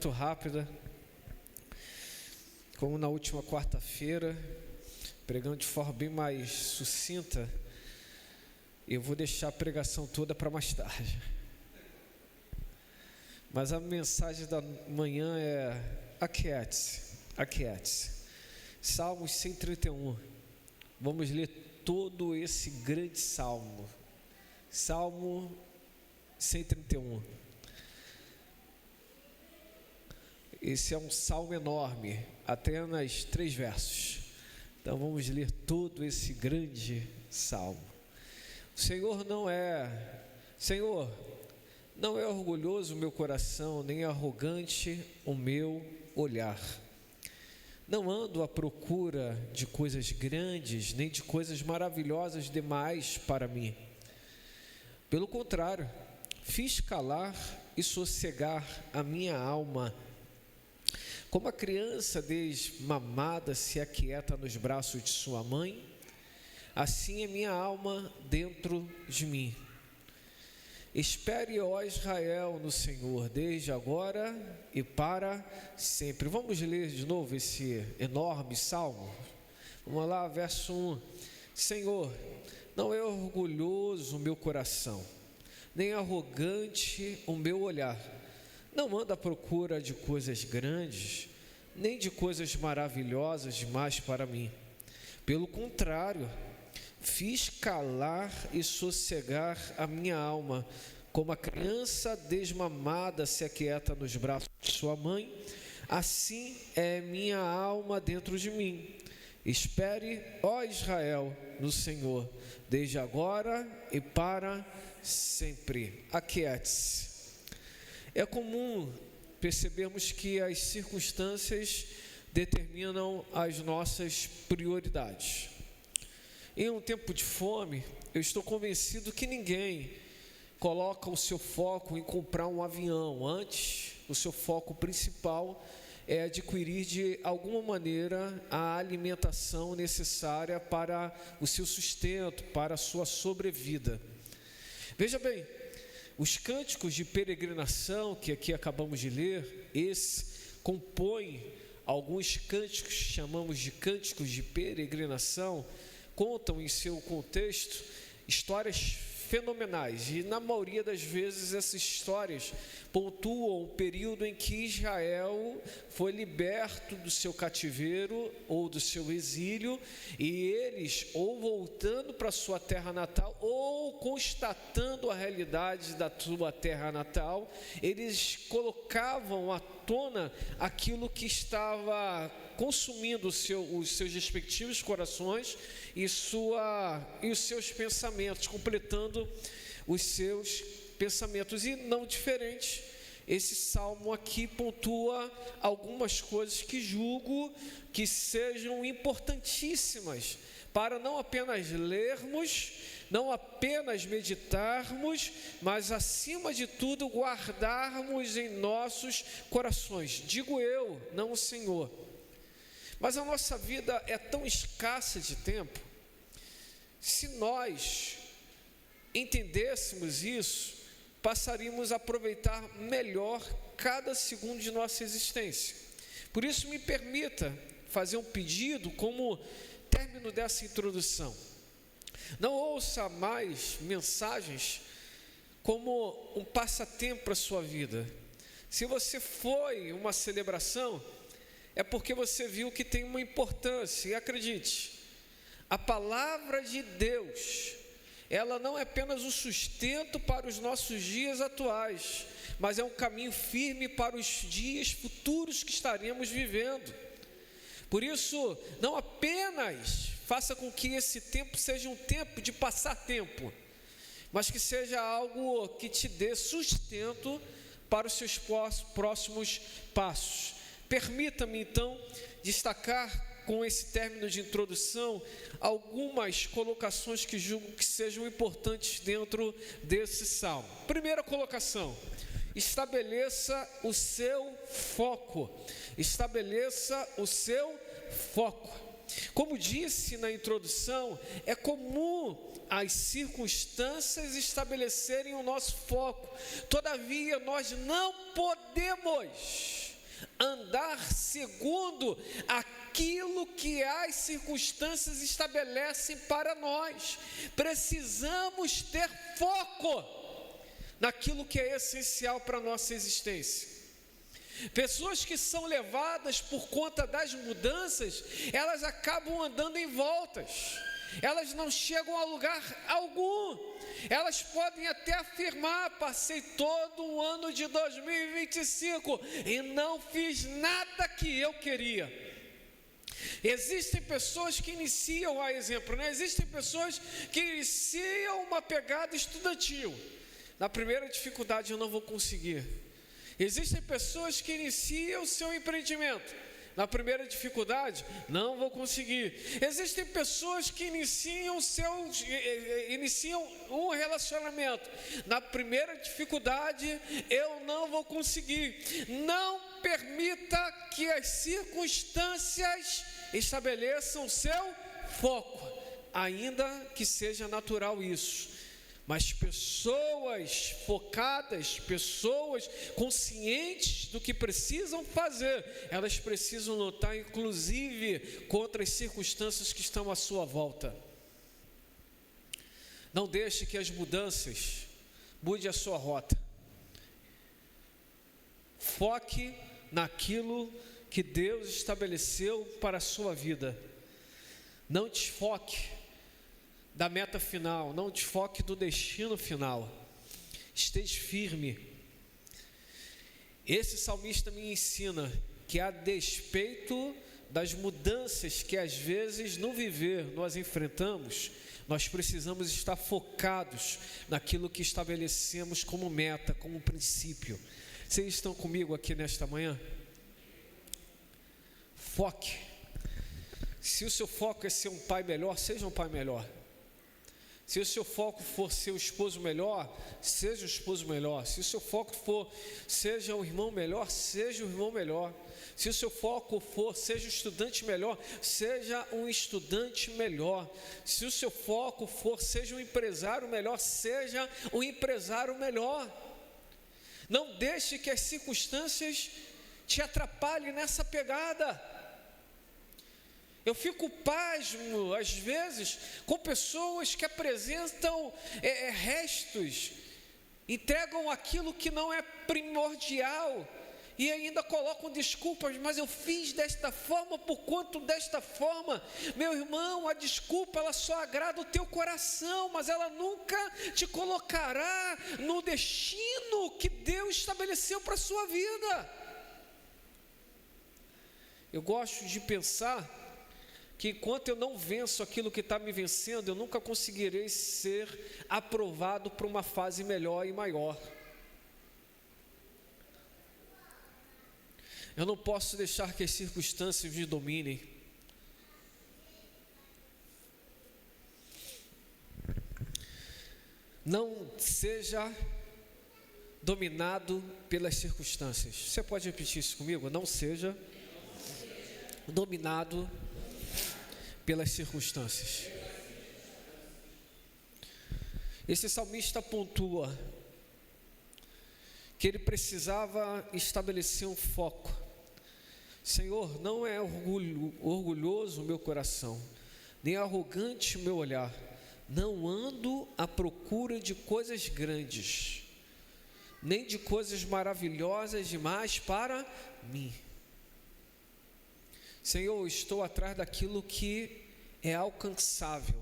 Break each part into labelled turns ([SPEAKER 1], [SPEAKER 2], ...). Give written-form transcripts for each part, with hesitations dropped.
[SPEAKER 1] muito rápida. Como na última quarta-feira, pregando de forma bem mais sucinta, eu vou deixar a pregação toda para mais tarde. Mas a mensagem da manhã é: aquiete-se. Salmos 131. Vamos ler todo esse grande salmo. Salmo 131. Esse é um salmo enorme, apenas 3 versos. Então vamos ler todo esse grande salmo. Senhor, não é orgulhoso o meu coração, nem arrogante o meu olhar. Não ando à procura de coisas grandes, nem de coisas maravilhosas demais para mim. Pelo contrário, fiz calar e sossegar a minha alma. Como a criança desmamada se aquieta nos braços de sua mãe, assim é minha alma dentro de mim. Espere, ó Israel, no Senhor, desde agora e para sempre. Vamos ler de novo esse enorme salmo? Vamos lá, verso 1. Senhor, não é orgulhoso o meu coração, nem arrogante o meu olhar. Não ando à procura de coisas grandes, nem de coisas maravilhosas demais para mim. Pelo contrário, fiz calar e sossegar a minha alma, como a criança desmamada se aquieta nos braços de sua mãe, assim é minha alma dentro de mim. Espere, ó Israel, no Senhor, desde agora e para sempre. Aquiete-se. É comum percebermos que as circunstâncias determinam as nossas prioridades. Em um tempo de fome, eu estou convencido que ninguém coloca o seu foco em comprar um avião. Antes, o seu foco principal é adquirir de alguma maneira a alimentação necessária para o seu sustento, para a sua sobrevida. Veja bem, os cânticos de peregrinação que aqui acabamos de ler, compõem alguns cânticos, chamamos de cânticos de peregrinação, contam em seu contexto histórias fenomenais, e na maioria das vezes essas histórias pontuam o período em que Israel foi liberto do seu cativeiro ou do seu exílio, e eles, ou voltando para sua terra natal, ou constatando a realidade da sua terra natal, eles colocavam à tona aquilo que estava consumindo os seus respectivos corações e os seus pensamentos, completando os seus pensamentos. E não diferente, esse salmo aqui pontua algumas coisas que julgo que sejam importantíssimas para não apenas lermos, não apenas meditarmos, mas acima de tudo guardarmos em nossos corações. Digo eu, não o Senhor. Mas a nossa vida é tão escassa de tempo. Se nós entendêssemos isso, passaríamos a aproveitar melhor cada segundo de nossa existência. Por isso, me permita fazer um pedido como término dessa introdução. Não ouça mais mensagens como um passatempo para a sua vida. Se você foi uma celebração, é porque você viu que tem uma importância. E acredite, a palavra de Deus, ela não é apenas o sustento para os nossos dias atuais, mas é um caminho firme para os dias futuros que estaremos vivendo. Por isso, não apenas faça com que esse tempo seja um tempo de passar tempo, mas que seja algo que te dê sustento para os seus próximos passos. Permita-me então destacar com esse término de introdução algumas colocações que julgo que sejam importantes dentro desse salmo. Primeira colocação: estabeleça o seu foco. Estabeleça o seu foco. Como disse na introdução, é comum as circunstâncias estabelecerem o nosso foco. Todavia, nós não podemos andar segundo aquilo que as circunstâncias estabelecem para nós. Precisamos ter foco naquilo que é essencial para a nossa existência. Pessoas que são levadas por conta das mudanças, elas acabam andando em voltas, elas não chegam a lugar algum. Elas podem até afirmar: passei todo o ano de 2025 e não fiz nada que eu queria. Existem pessoas que iniciam, a exemplo, né? Existem pessoas que iniciam uma pegada estudantil. Na primeira dificuldade eu não vou conseguir. Existem pessoas que iniciam o seu empreendimento. Na primeira dificuldade, não vou conseguir. Existem pessoas que iniciam um relacionamento. Na primeira dificuldade, eu não vou conseguir. Não permita que as circunstâncias estabeleçam o seu foco, ainda que seja natural isso. Mas pessoas focadas, pessoas conscientes do que precisam fazer, elas precisam lutar inclusive contra as circunstâncias que estão à sua volta. Não deixe que as mudanças mude a sua rota. Foque naquilo que Deus estabeleceu para a sua vida. Não desfoque da meta final, não desfoque do destino final. Esteja firme. Esse salmista me ensina que, a despeito das mudanças que às vezes no viver nós enfrentamos, nós precisamos estar focados naquilo que estabelecemos como meta, como princípio. Vocês estão comigo aqui nesta manhã? Foque. Se o seu foco é ser um pai melhor, seja um pai melhor. Se o seu foco for ser o esposo melhor, seja o esposo melhor. Se o seu foco for seja um irmão melhor, seja o irmão melhor. Se o seu foco for seja o estudante melhor, seja um estudante melhor. Se o seu foco for seja um empresário melhor, seja um empresário melhor. Não deixe que as circunstâncias te atrapalhem nessa pegada. Eu fico pasmo, às vezes, com pessoas que apresentam restos, entregam aquilo que não é primordial e ainda colocam desculpas: mas eu fiz desta forma, por quanto desta forma. Meu irmão, a desculpa ela só agrada o teu coração, mas ela nunca te colocará no destino que Deus estabeleceu para a sua vida. Eu gosto de pensar que enquanto eu não venço aquilo que está me vencendo, eu nunca conseguirei ser aprovado para uma fase melhor e maior. Eu não posso deixar que as circunstâncias me dominem. Não seja dominado pelas circunstâncias. Você pode repetir isso comigo? Não seja dominado pelas circunstâncias. Esse salmista pontua que ele precisava estabelecer um foco. Senhor, não é orgulhoso o meu coração, nem arrogante o meu olhar. Não ando à procura de coisas grandes, nem de coisas maravilhosas demais para mim. Senhor, eu estou atrás daquilo que é alcançável,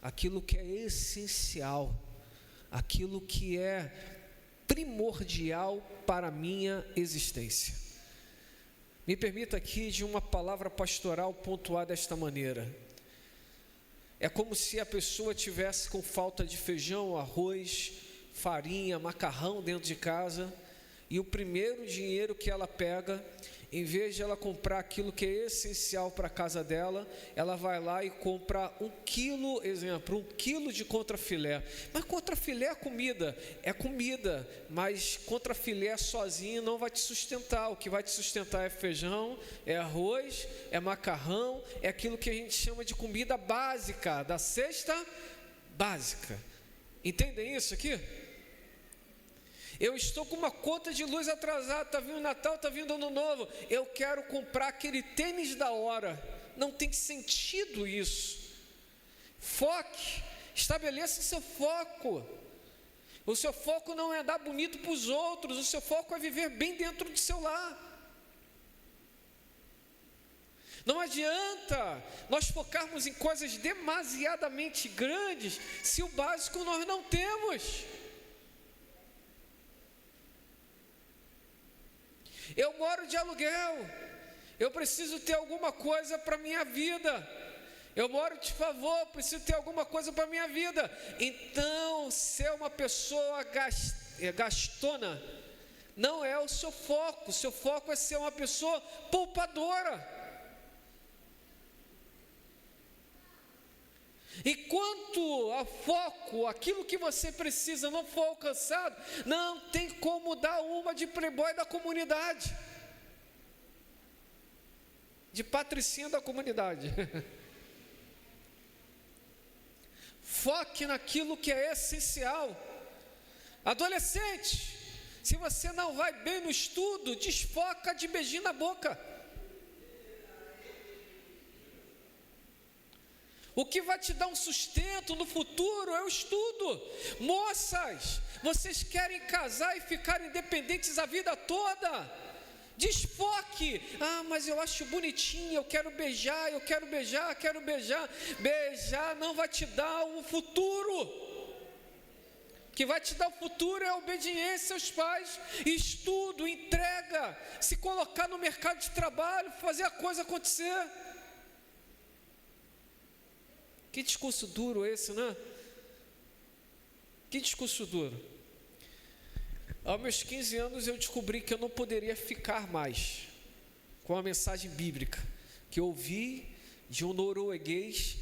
[SPEAKER 1] aquilo que é essencial, aquilo que é primordial para a minha existência. Me permita aqui, de uma palavra pastoral, pontuar desta maneira. É como se a pessoa tivesse com falta de feijão, arroz, farinha, macarrão dentro de casa, e o primeiro dinheiro que ela pega, em vez de ela comprar aquilo que é essencial para a casa dela, ela vai lá e compra 1 quilo, exemplo, 1 quilo de contrafilé. Mas contrafilé é comida, mas contrafilé sozinho não vai te sustentar. O que vai te sustentar é feijão, é arroz, é macarrão, é aquilo que a gente chama de comida básica, da cesta básica. Entendem isso aqui? Eu estou com uma conta de luz atrasada, está vindo Natal, está vindo Ano Novo, eu quero comprar aquele tênis da hora. Não tem sentido isso. Foque, estabeleça seu foco. O seu foco não é dar bonito para os outros, o seu foco é viver bem dentro do seu lar. Não adianta nós focarmos em coisas demasiadamente grandes se o básico nós não temos. Eu moro de aluguel, eu preciso ter alguma coisa para a minha vida. Eu moro de favor, preciso ter alguma coisa para a minha vida. Então, ser uma pessoa gastona não é o seu foco é ser uma pessoa poupadora. E quanto a foco, aquilo que você precisa não for alcançado, não tem como dar uma de playboy da comunidade, de patricinha da comunidade. Foque naquilo que é essencial. Adolescente, se você não vai bem no estudo, desfoca de beijinho na boca. O que vai te dar um sustento no futuro é o estudo. Moças, vocês querem casar e ficar independentes a vida toda? Desfoque. Ah, mas eu acho bonitinho, eu quero beijar. Beijar não vai te dar um futuro. O que vai te dar o futuro é a obediência aos pais, estudo, entrega, se colocar no mercado de trabalho, fazer a coisa acontecer. Que discurso duro esse, né? Que discurso duro. Aos meus 15 anos eu descobri que eu não poderia ficar mais com a mensagem bíblica que eu ouvi de um norueguês,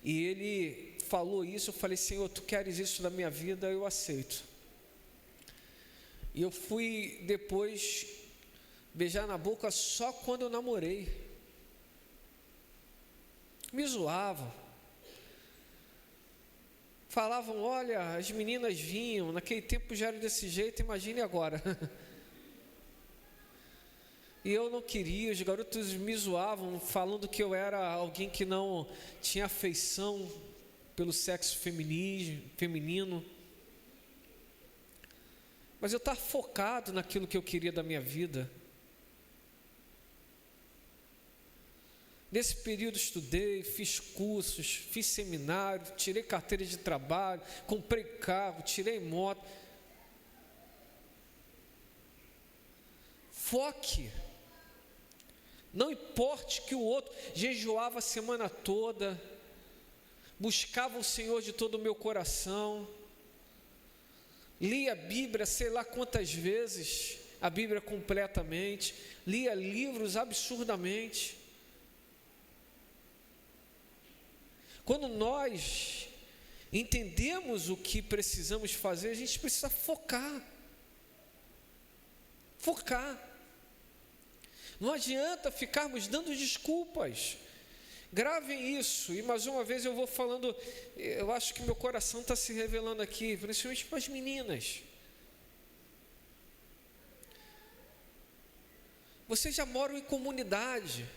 [SPEAKER 1] e ele falou isso. Eu falei: Senhor, tu queres isso na minha vida? Eu aceito. E eu fui depois beijar na boca só quando eu namorei. Me zoavam. Falavam: olha, as meninas vinham, naquele tempo já era desse jeito, imagine agora. E eu não queria, os garotos me zoavam, falando que eu era alguém que não tinha afeição pelo sexo feminino. Mas eu estava focado naquilo que eu queria da minha vida. Nesse período estudei, fiz cursos, fiz seminário, tirei carteira de trabalho, comprei carro, tirei moto. Foque. Não importe que o outro jejuava a semana toda, buscava o Senhor de todo o meu coração, lia a Bíblia sei lá quantas vezes, a Bíblia completamente, lia livros absurdamente. Quando nós entendemos o que precisamos fazer, a gente precisa focar. Não adianta ficarmos dando desculpas. Gravem isso. E mais uma vez eu vou falando, eu acho que meu coração está se revelando aqui, principalmente para as meninas. Vocês já moram em comunidade.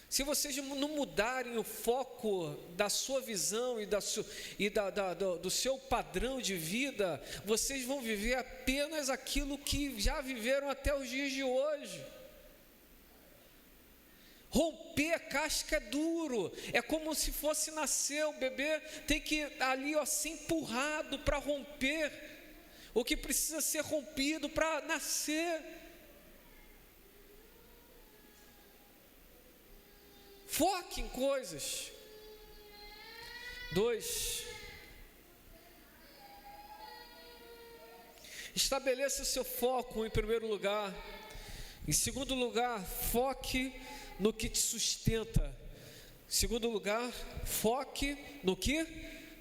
[SPEAKER 1] Se vocês não mudarem o foco da sua visão do seu padrão de vida, vocês vão viver apenas aquilo que já viveram até os dias de hoje. Romper a casca é duro, é como se fosse nascer, o bebê tem que ali ser empurrado para romper o que precisa ser rompido para nascer. Foque em coisas. 2. Estabeleça o seu foco em primeiro lugar. Em segundo lugar, foque no que te sustenta. Em segundo lugar, foque no que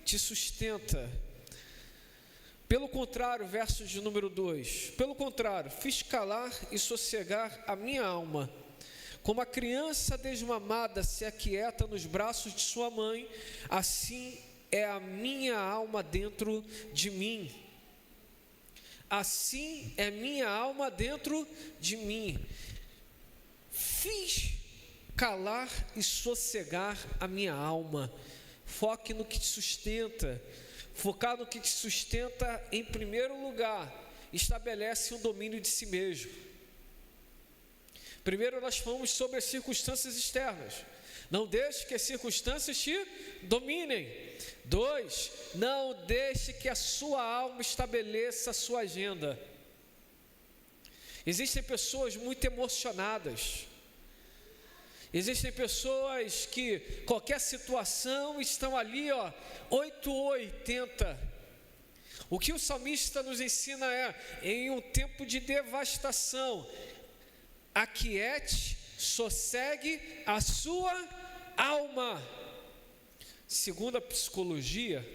[SPEAKER 1] te sustenta. Pelo contrário, verso de número 2. Pelo contrário, fiz calar e sossegar a minha alma. Como a criança desmamada se aquieta nos braços de sua mãe, assim é a minha alma dentro de mim. assim é minha alma dentro de mim. Fiz calar e sossegar a minha alma. Foque no que te sustenta. Focar no que te sustenta, em primeiro lugar, estabelece um domínio de si mesmo. Primeiro nós falamos sobre as circunstâncias externas. Não deixe que as circunstâncias te dominem. 2, não deixe que a sua alma estabeleça a sua agenda. Existem pessoas muito emocionadas. Existem pessoas que qualquer situação estão ali, 8 ou 80. O que o salmista nos ensina é, em um tempo de devastação, aquiete, sossegue a sua alma. Segundo a psicologia,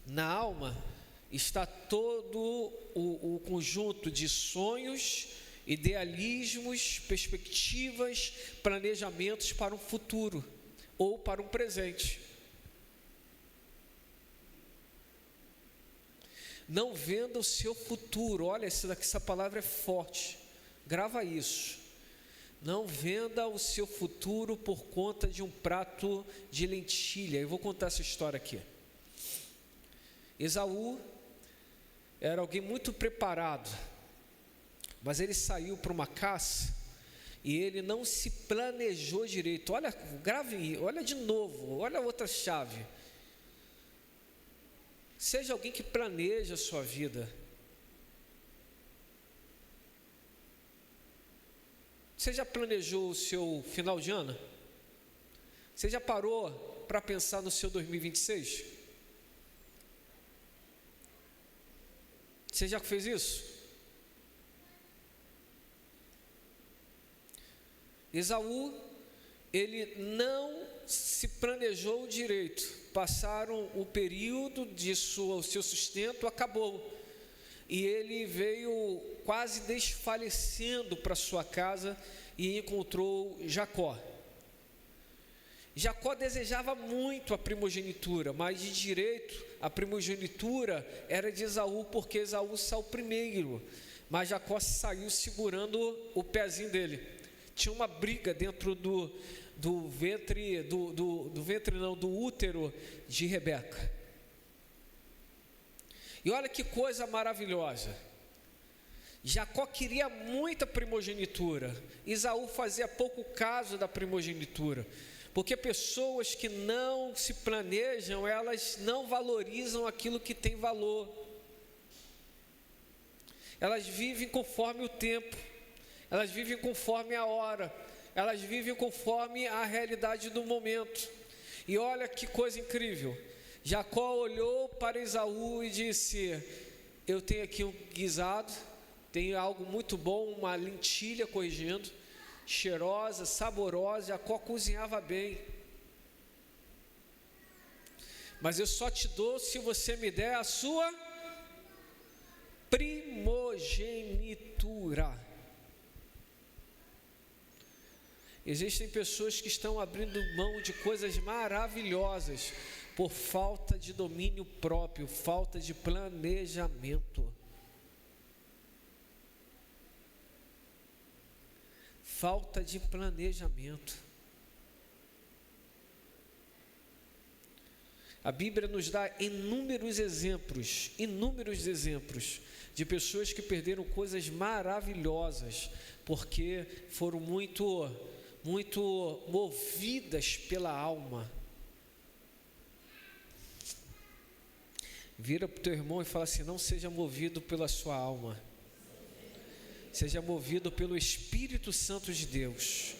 [SPEAKER 1] na alma está todo o conjunto de sonhos, idealismos, perspectivas, planejamentos para um futuro ou para um presente. Não venda o seu futuro. Olha, essa palavra é forte. Grava isso. Não venda o seu futuro por conta de um prato de lentilha. Eu vou contar essa história aqui. Esaú era alguém muito preparado, mas ele saiu para uma caça e ele não se planejou direito. Olha, grave, olha de novo, olha outra chave. Seja alguém que planeja a sua vida. Você já planejou o seu final de ano? Você já parou para pensar no seu 2026? Você já fez isso? Esaú, ele não se planejou direito. Passaram o período de seu sustento, acabou. E ele veio quase desfalecendo para sua casa e encontrou Jacó. Jacó desejava muito a primogenitura, mas de direito a primogenitura era de Esaú, porque Esaú saiu primeiro, mas Jacó saiu segurando o pezinho dele. Tinha uma briga dentro do útero de Rebeca. E olha que coisa maravilhosa. Jacó queria muita primogenitura. Esaú fazia pouco caso da primogenitura. Porque pessoas que não se planejam, elas não valorizam aquilo que tem valor. Elas vivem conforme o tempo. Elas vivem conforme a hora. Elas vivem conforme a realidade do momento. E olha que coisa incrível. Jacó olhou para Esaú e disse: eu tenho aqui um guisado, tenho algo muito bom, uma lentilha corrigindo, cheirosa, saborosa. Jacó cozinhava bem. Mas eu só te dou se você me der a sua primogenitura. Existem pessoas que estão abrindo mão de coisas maravilhosas por falta de domínio próprio, falta de planejamento. Falta de planejamento. A Bíblia nos dá inúmeros exemplos de pessoas que perderam coisas maravilhosas porque foram muito movidas pela alma. Vira para o teu irmão e fala assim: não seja movido pela sua alma, seja movido pelo Espírito Santo de Deus.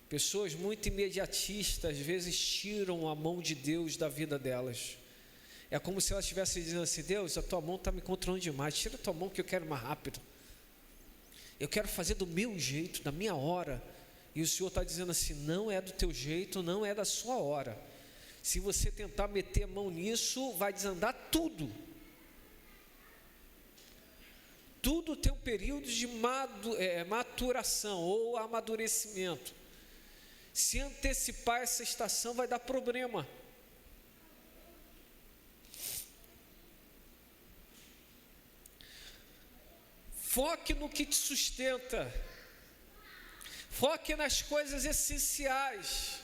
[SPEAKER 1] Pessoas muito imediatistas às vezes tiram a mão de Deus da vida delas. É como se elas estivessem dizendo assim: Deus, a tua mão está me controlando demais, tira a tua mão que eu quero mais rápido. Eu quero fazer do meu jeito, da minha hora. E o Senhor está dizendo assim: não é do teu jeito, não é da sua hora. Se você tentar meter a mão nisso, vai desandar tudo. Tudo tem um período de maturação ou amadurecimento. Se antecipar essa estação vai dar problema. Foque no que te sustenta. Foque nas coisas essenciais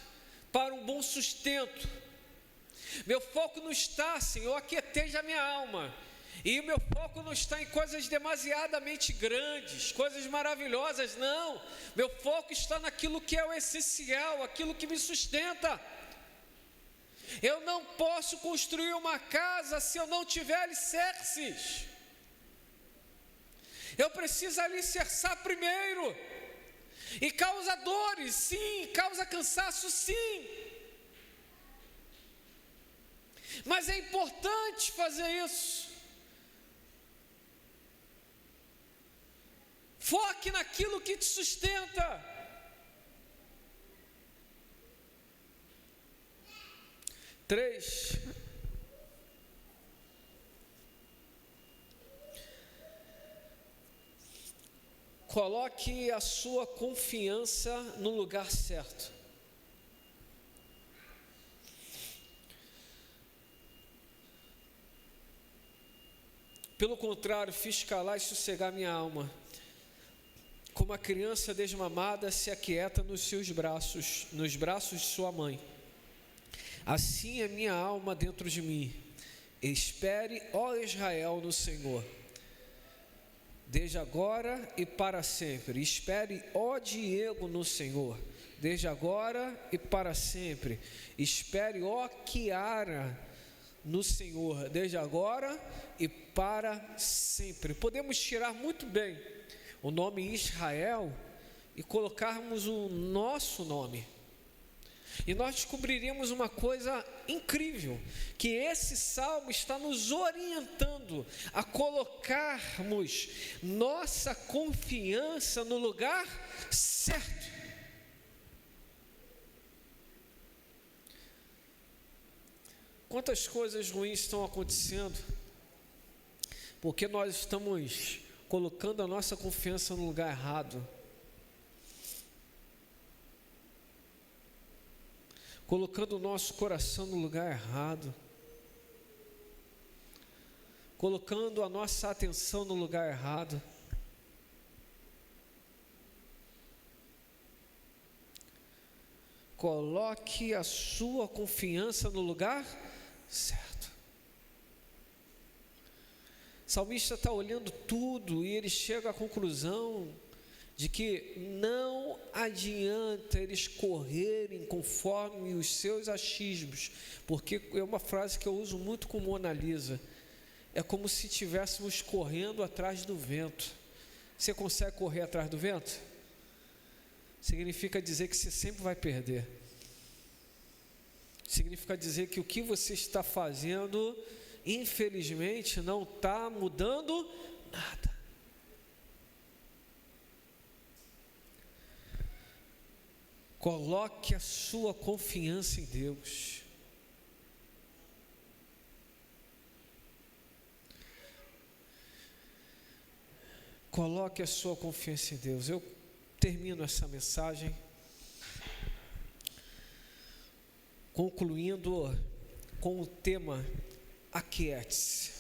[SPEAKER 1] para um bom sustento. Meu foco não está, Senhor, aquieteja a minha alma. E o meu foco não está em coisas demasiadamente grandes, coisas maravilhosas, não. Meu foco está naquilo que é o essencial, aquilo que me sustenta. Eu não posso construir uma casa se eu não tiver alicerces. Eu preciso alicerçar primeiro. E causa dores, sim, causa cansaço, sim. Mas é importante fazer isso. Foque naquilo que te sustenta. Três. Coloque a sua confiança no lugar certo. Pelo contrário, fiz calar e sossegar minha alma. Como a criança desmamada se aquieta nos seus braços, nos braços de sua mãe. Assim é minha alma dentro de mim. Espere, ó Israel, no Senhor. Desde agora e para sempre. Espere, ó Diego, no Senhor. Desde agora e para sempre. Espere, ó Kiara, no Senhor. Desde agora e para sempre. Podemos tirar muito bem o nome Israel e colocarmos o nosso nome. E nós descobriríamos uma coisa incrível, que esse salmo está nos orientando a colocarmos nossa confiança no lugar certo. Quantas coisas ruins estão acontecendo, porque nós estamos colocando a nossa confiança no lugar errado. Colocando o nosso coração no lugar errado, colocando a nossa atenção no lugar errado. Coloque a sua confiança no lugar certo. O salmista está olhando tudo e ele chega à conclusão de que não adianta eles correrem conforme os seus achismos, porque é uma frase que eu uso muito com Mona Lisa, é como se estivéssemos correndo atrás do vento. Você consegue correr atrás do vento? Significa dizer que você sempre vai perder. Significa dizer que o que você está fazendo, infelizmente, não está mudando nada. Coloque a sua confiança em Deus. Coloque a sua confiança em Deus. Eu termino essa mensagem concluindo com o tema aquiete-se.